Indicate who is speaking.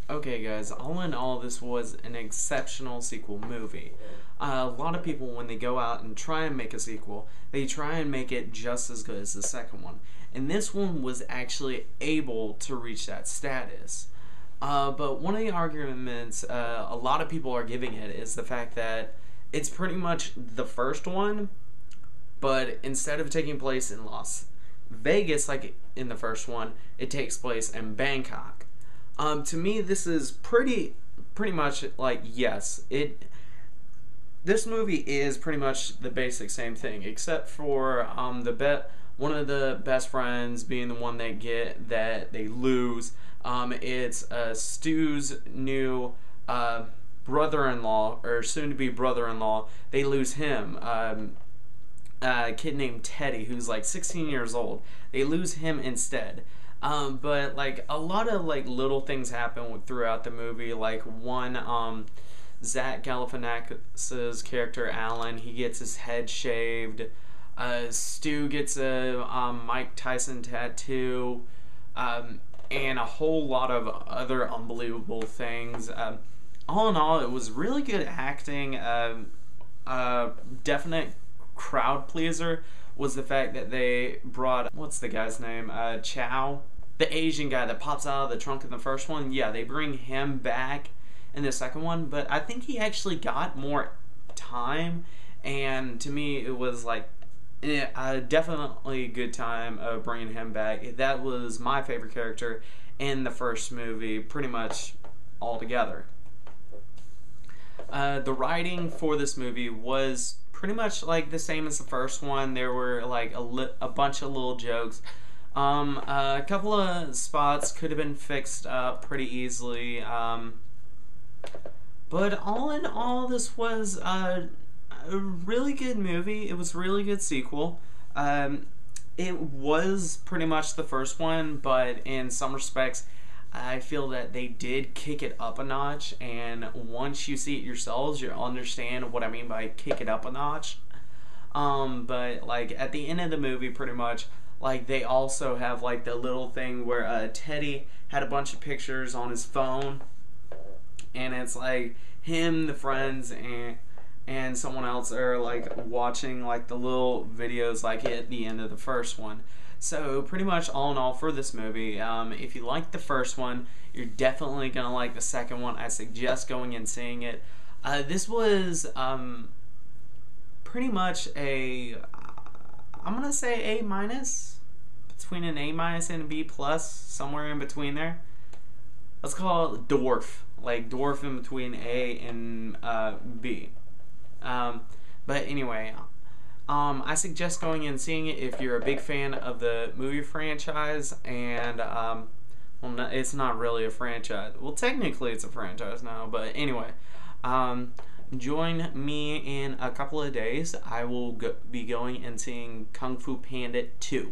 Speaker 1: Okay, guys, all in all, this was an exceptional sequel movie. A lot of people, when they go out and try and make a sequel, they try and make it just as good as the second one. And this one was actually able to reach that status. But one of the arguments a lot of people are giving it is the fact that it's pretty much the first one, but instead of taking place in Las Vegas like in the first one, it takes place in Bangkok. To me, this is pretty much like, yes, this movie is pretty much the basic same thing, except for one of the best friends being the one that they lose. It's Stu's new brother-in-law, or soon-to-be brother-in-law. They lose him. A kid named Teddy, who's like 16 years old. They lose him instead. But like a lot of like little things happen throughout the movie. Like one, Zach Galifianakis's character Alan, he gets his head shaved. Stu gets a Mike Tyson tattoo, and a whole lot of other unbelievable things. All in all, it was really good acting. Definite crowd pleaser was the fact that they brought, what's the guy's name? Chow, the Asian guy that pops out of the trunk in the first one. Yeah, they bring him back in the second one, but I think he actually got more time, and to me it was like definitely a good time of bringing him back. That was my favorite character in the first movie, pretty much altogether. The writing for this movie was pretty much like the same as the first one. There were like a bunch of little jokes. A couple of spots could have been fixed up pretty easily. But all in all, this was a really good movie. It was a really good sequel. It was pretty much the first one, but in some respects, I feel that they did kick it up a notch, and once you see it yourselves, you'll understand what I mean by kick it up a notch. But like at the end of the movie, pretty much, like they also have like the little thing where Teddy had a bunch of pictures on his phone, and it's like him, the friends, and someone else are like watching like the little videos like at the end of the first one. So pretty much all in all for this movie, if you like the first one, you're definitely going to like the second one. I suggest going and seeing it. This was pretty much I'm going to say A minus, between an A minus and a B plus, somewhere in between there. Let's call it dwarf, like dwarf in between A and B. But anyway, I suggest going and seeing it if you're a big fan of the movie franchise, and well, no, it's not really a franchise. Well, technically it's a franchise now, but anyway, join me in a couple of days. I will be going and seeing Kung Fu Panda 2.